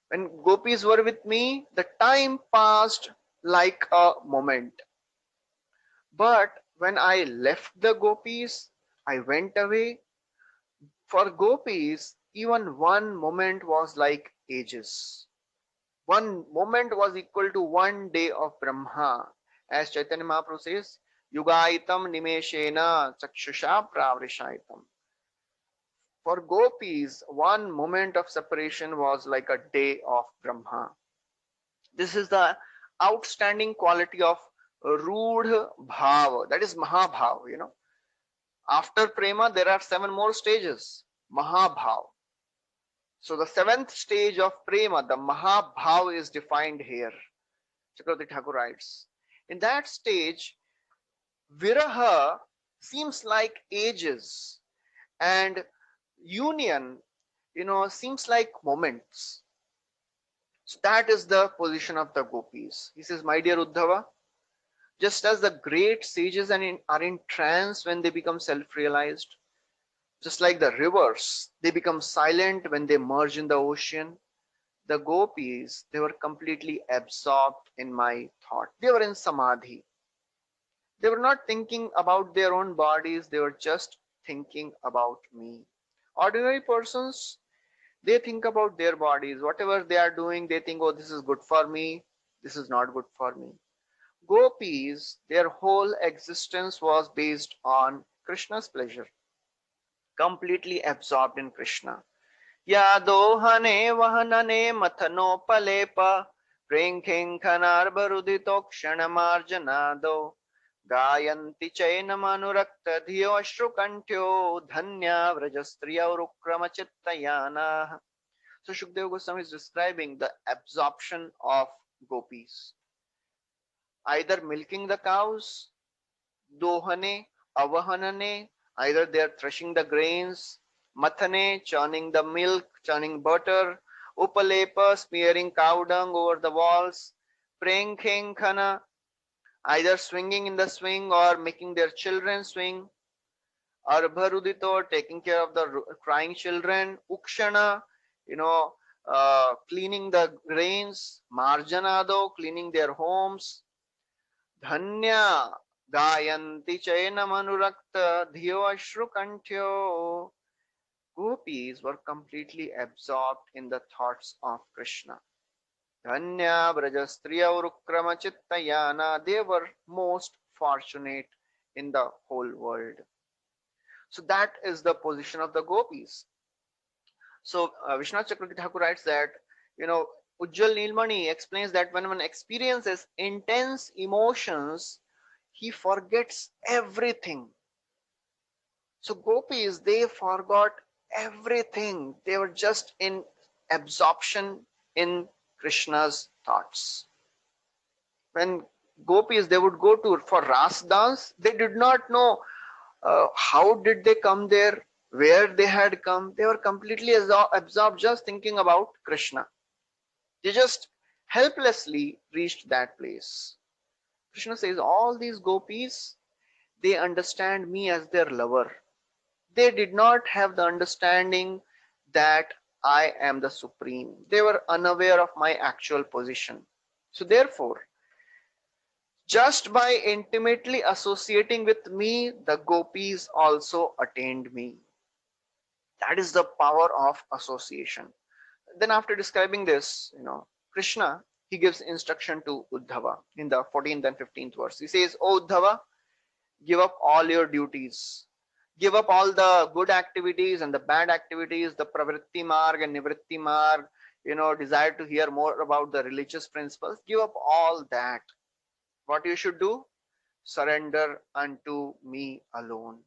Speaker 1: When gopis were with me, the time passed like a moment. But when I left the gopis, I went away. For gopis, even one moment was like ages. One moment was equal to one day of Brahma. As Chaitanya Mahaprabhu says, Yugaitam nimeshena chakshusha pravrishaitam. For gopis, one moment of separation was like a day of Brahma. This is the outstanding quality of Rudha Bhava, that is Mahabhav. After Prema, there are 7 more stages. Mahabhav. So the 7th stage of Prema, the Mahabhav, is defined here. Chakravarti Thakur writes, in that stage, Viraha seems like ages and union, seems like moments. So that is the position of the gopis. He says, my dear Uddhava, just as the great sages are in trance when they become self-realized, just like the rivers, they become silent when they merge in the ocean, the gopis, they were completely absorbed in my thought. They were in samadhi. They were not thinking about their own bodies, they were just thinking about me. Ordinary persons, they think about their bodies. Whatever they are doing, they think, oh, this is good for me, this is not good for me. Gopis, their whole existence was based on Krishna's pleasure, completely absorbed in Krishna. Yadohane vahanane mathanopalepha प्रेङ्खिङ्खनार्बरुदितोक्षणमार्जनादो गायन्ति चैनमनुरक्तधियो अश्रुकण्ठ्यो धन्या व्रजस्त्रियौरुक्रमचित्तयानाः. So Shukdev Goswami is describing the absorption of gopis. Either milking the cows, dohane, avahanane, either they are threshing the grains, mathane, churning the milk, churning butter, upalepa, smearing cow dung over the walls, prenkhenkhana, either swinging in the swing or making their children swing, arbharudito, taking care of the crying children, ukshana, cleaning the grains, marjanado, cleaning their homes, धन्या गायन्ति चैनमनुरक्त धियो अश्रुकण्ठ्यो. Gopis were completely absorbed in the thoughts of Krishna. Dhanya Vrajastriyavrukkrama Chittayana. They were most fortunate in the whole world. So that is the position of the gopis. So Vishwanath Chakravarti Thakur writes that, Ujjwal Nilmani explains that when one experiences intense emotions he forgets everything. So gopis, they forgot everything. They were just in absorption in Krishna's thoughts. When gopis, they would go to for ras dance, they did not know how did they come there, where they had come. They were completely absorbed just thinking about Krishna. They just helplessly reached that place. Krishna says all these gopis, they understand me as their lover. They did not have the understanding that I am the supreme. They were unaware of my actual position. So therefore, just by intimately associating with me, the gopis also attained me. That is the power of association. Then after describing this, Krishna, he gives instruction to Uddhava in the 14th and 15th verse. He says, "O Uddhava, give up all your duties. Give up all the good activities and the bad activities, the pravritti marg and nivritti marg, desire to hear more about the religious principles. Give up all that. What you should do? Surrender unto me alone.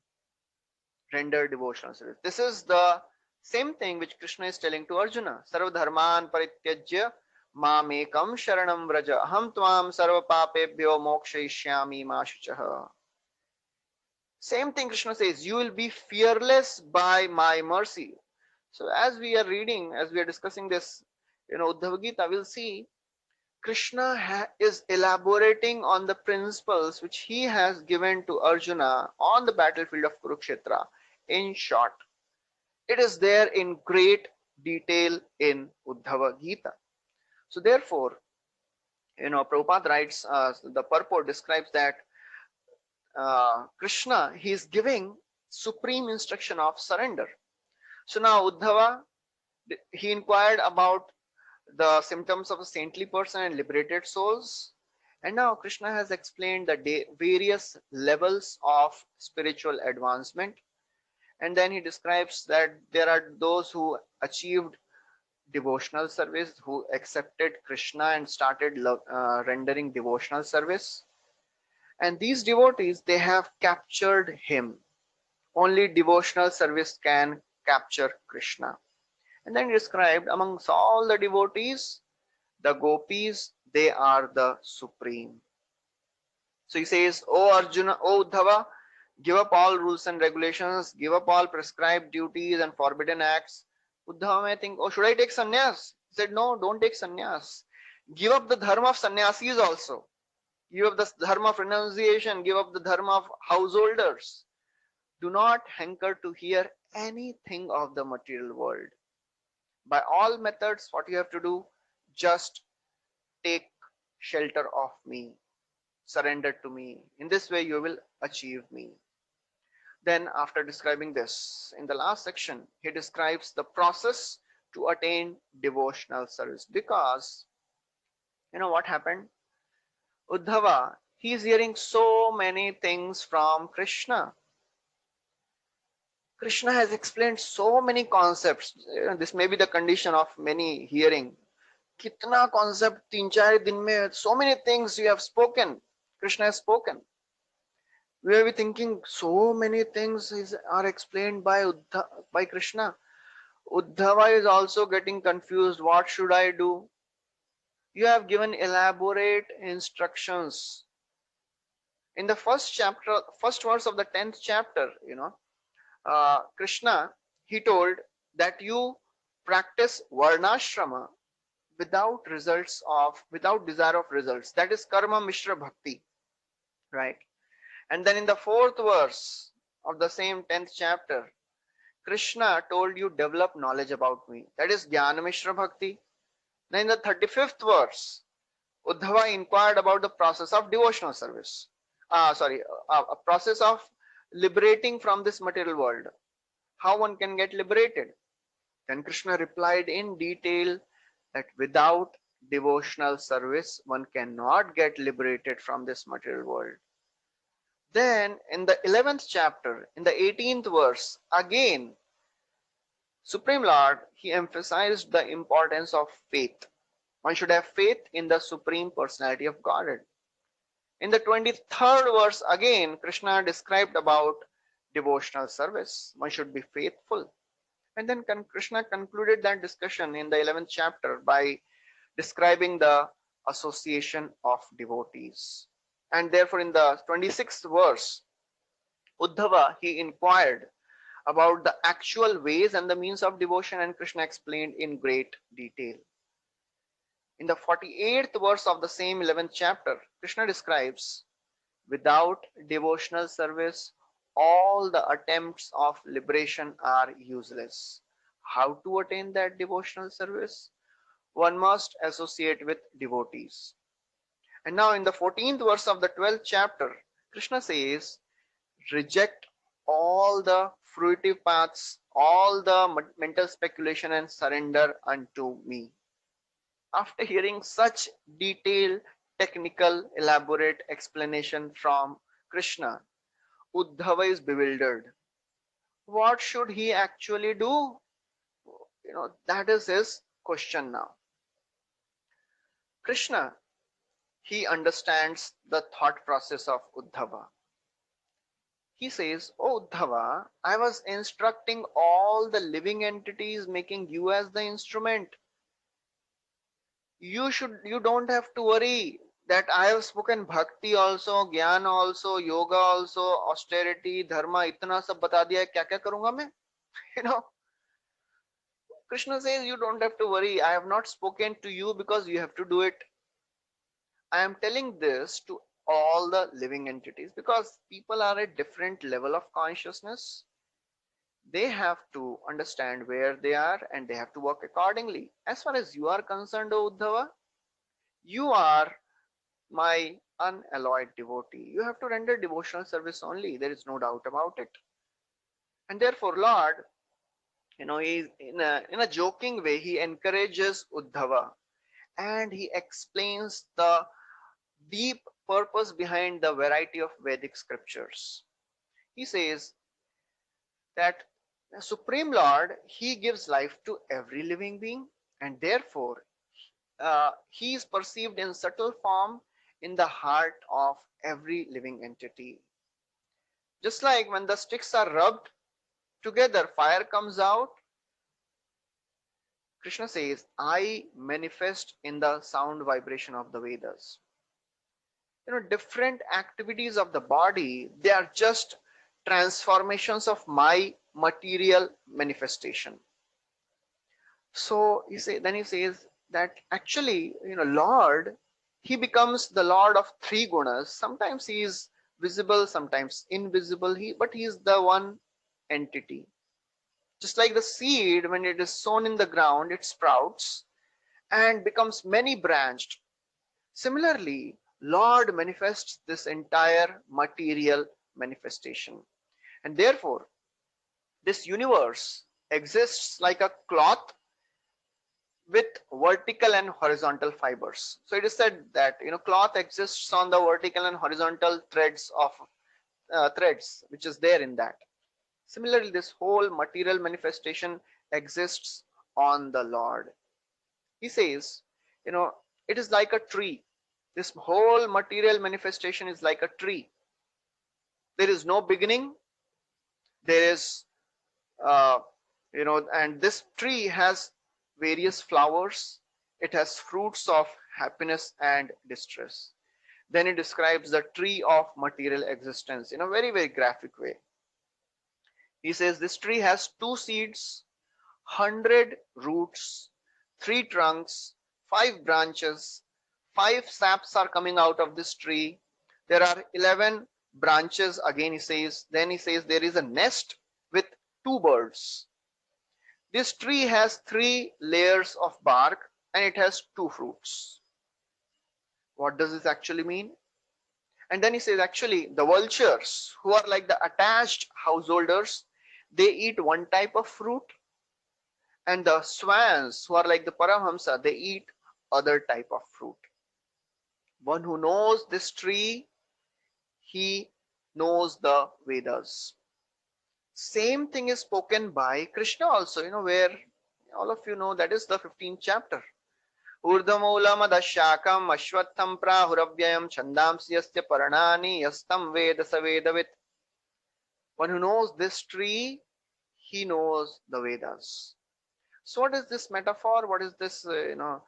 Speaker 1: Render devotional service." This is the same thing which Krishna is telling to Arjuna. Sarva dharman parityajya mamekam sharanam vraja aham tvam sarva papebhyo mokshayishyami ma shuchah. Same thing Krishna says, you will be fearless by my mercy. So as we are reading, as we are discussing this, Uddhava Gita, we'll see Krishna is elaborating on the principles which he has given to Arjuna on the battlefield of Kurukshetra in short. It is there in great detail in Uddhava Gita. So therefore, Prabhupada writes, the purport describes that Krishna, he is giving supreme instruction of surrender. So now Uddhava, he inquired about the symptoms of a saintly person and liberated souls. And now Krishna has explained the various levels of spiritual advancement. And then he describes that there are those who achieved devotional service, who accepted Krishna and started rendering devotional service. And these devotees, they have captured him. Only devotional service can capture Krishna. And then he described amongst all the devotees, the gopis, they are the supreme. So he says, "O Arjuna, O Uddhava, give up all rules and regulations, give up all prescribed duties and forbidden acts." Uddhava may think, "Oh, should I take sannyas?" He said, "No, don't take sannyas. Give up the dharma of sannyasis also. Give up the dharma of renunciation, give up the dharma of householders. Do not hanker to hear anything of the material world. By all methods, what you have to do, just take shelter of me, surrender to me. In this way, you will achieve me." Then, after describing this, in the last section, he describes the process to attain devotional service. Because, what happened? Uddhava, he is hearing so many things from Krishna. Krishna has explained so many concepts. This may be the condition of many hearing. Kitna concept, 3-4 din mein, so many things you have spoken. Krishna has spoken. We will be thinking so many things are explained by Krishna. Uddhava is also getting confused. What should I do? You have given elaborate instructions. In the first verse of the 10th chapter, Krishna, he told that you practice varnashrama without desire of results. That is karma mishra bhakti, right? And then in the 4th verse of the same 10th chapter, Krishna told you develop knowledge about me. That is jnana mishra bhakti. Then in the 35th verse, Uddhava inquired about the process of devotional service. A process of liberating from this material world. How one can get liberated? Then Krishna replied in detail that without devotional service, one cannot get liberated from this material world. Then in the 11th chapter, in the 18th verse, again, Supreme Lord, he emphasized the importance of faith. One should have faith in the Supreme Personality of Godhead. In the 23rd verse, again, Krishna described about devotional service. One should be faithful. And then Krishna concluded that discussion in the 11th chapter by describing the association of devotees. And therefore, in the 26th verse, Uddhava, he inquired about the actual ways and the means of devotion, and Krishna explained in great detail. In the 48th verse of the same 11th chapter, Krishna describes without devotional service, all the attempts of liberation are useless. How to attain that devotional service? One must associate with devotees. And now in the 14th verse of the 12th chapter, Krishna says, reject all the fruitive paths, all the mental speculation, and surrender unto me. After hearing such detailed, technical, elaborate explanation from Krishna, Uddhava is bewildered. What should he actually do? That is his question now. Krishna, he understands the thought process of Uddhava. He says, "Oh Uddhava, I was instructing all the living entities, making you as the instrument. You don't have to worry that I have spoken bhakti also, jnana also, yoga also, austerity, dharma, itna sab bata diya hai, kya kya karunga main?" You know, Krishna says, you don't have to worry. I have not spoken to you because you have to do it. I am telling this to all the living entities because people are at different level of consciousness. They have to understand where they are and they have to work accordingly. As far as you are concerned, O Uddhava, you are my unalloyed devotee. You have to render devotional service only. There is no doubt about it. And therefore, Lord, he in a joking way, he encourages Uddhava and he explains the deep purpose behind the variety of Vedic scriptures. He says that the Supreme Lord, he gives life to every living being, and therefore he is perceived in subtle form in the heart of every living entity. Just like when the sticks are rubbed together, fire comes out. Krishna says, I manifest in the sound vibration of the Vedas. Different activities of the body, they are just transformations of my material manifestation. So then he says that actually, Lord, he becomes the Lord of three gunas. Sometimes he is visible, sometimes invisible, but he is the one entity. Just like the seed, when it is sown in the ground, it sprouts and becomes many branched. Similarly, Lord manifests this entire material manifestation. And therefore, this universe exists like a cloth with vertical and horizontal fibers. So it is said that cloth exists on the vertical and horizontal threads of threads which is there in that. Similarly, this whole material manifestation exists on the Lord. He says, it is like a tree. This whole material manifestation is like a tree. There is no beginning. There is, and this tree has various flowers. It has fruits of happiness and distress. Then it describes the tree of material existence in a very, very graphic way. He says this tree has 2 seeds, 100 roots, 3 trunks, 5 branches, 5 saps are coming out of this tree. There are 11 branches again, he says. Then he says there is a nest with 2 birds. This tree has 3 layers of bark and it has 2 fruits. What does this actually mean? And then he says actually the vultures, who are like the attached householders, they eat one type of fruit, and the swans, who are like the Paramhamsa, they eat other type of fruit. One who knows this tree, he knows the Vedas. Same thing is spoken by Krishna also, where all of you know that is the 15th chapter. ऊर्ध्वमूलमदशाकम् अश्वत्थं प्राहुरव्ययम् छन्दांसि यस्य पर्णानि यस्तं वेद स वेदवित्. One who knows this tree, he knows the Vedas. So what is this metaphor? What is this uh,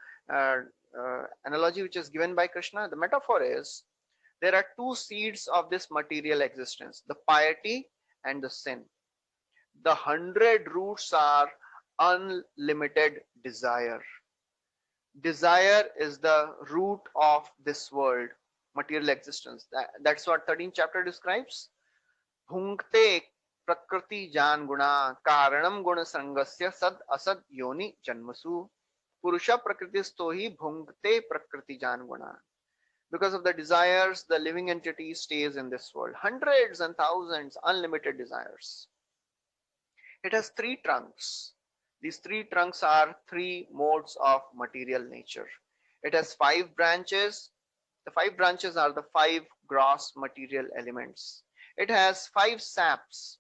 Speaker 1: analogy which is given by Krishna? The metaphor is there are two seeds of this material existence, the piety and the sin. The 100 roots are unlimited desire. Desire is the root of this world, material existence. That's what 13th chapter describes. भुंक्ते प्रकृति जान गुणा कारणम गुण संगस्य सद असद योनि जन्मसु. Purusha prakritisto hi bhunkte prakriti jan guna. Because of the desires, the living entity stays in this world. Hundreds and thousands, unlimited desires. It has three trunks. These three trunks are three modes of material nature. It has five branches. The five branches are the five gross material elements. It has five saps.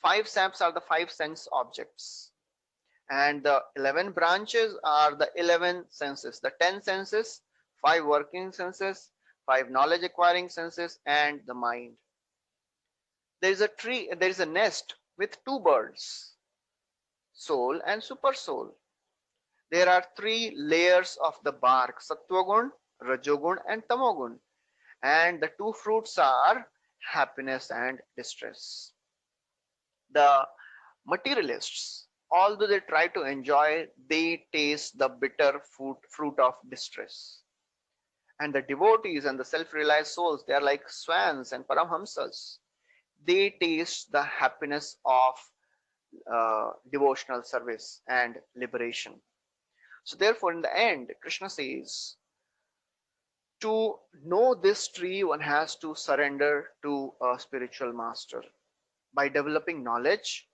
Speaker 1: Five saps are the five sense objects. And the 11 branches are the 11 senses, the 10 senses, five working senses, five knowledge acquiring senses, and the mind. There is a tree, there is a nest with two birds, soul and super soul. There are three layers of the bark, sattvagun, rajogun, and tamogun. And the two fruits are happiness and distress. The materialists, although they try to enjoy, they taste the bitter fruit of distress. And the devotees and the self-realized souls, they are like swans and paramhamsas. They taste the happiness of devotional service and liberation. So therefore, in the end, Krishna says, to know this tree, one has to surrender to a spiritual master. By developing knowledge,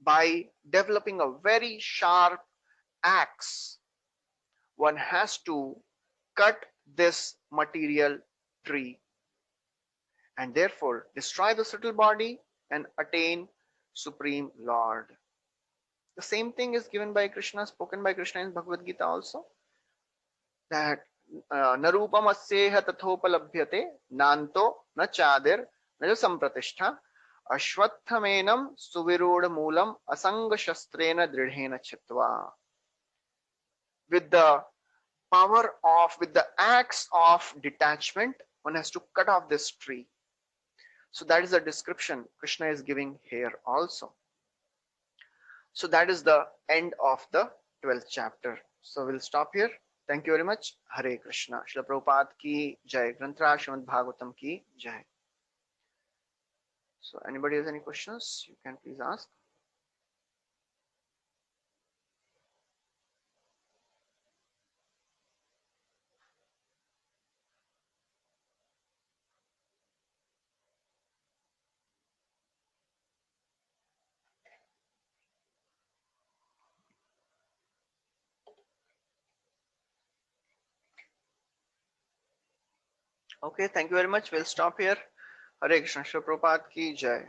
Speaker 1: by developing a very sharp axe, one has to cut this material tree and therefore destroy the subtle body and attain Supreme Lord. The same thing is given by Krishna, spoken by Krishna in Bhagavad Gita also, that narupam asyeha tathopalabhyate nanto na chadir na sampratishtha ashwatthaменam suviroda moolam asanga shastrena dridhena chitva. With the power of, with the axe of detachment, one has to cut off this tree. So that is the description Krishna is giving here also. So that is the end of the 12th chapter. So we'll stop here. Thank you very much. Hare Krishna. Srila Prabhupada ki jai. Granthra Srimad Bhagavatam ki jai. So anybody has any questions, you can please ask. Okay, thank you very much. We'll stop here. Hare Krishna. Srila Prabhupada ki jai.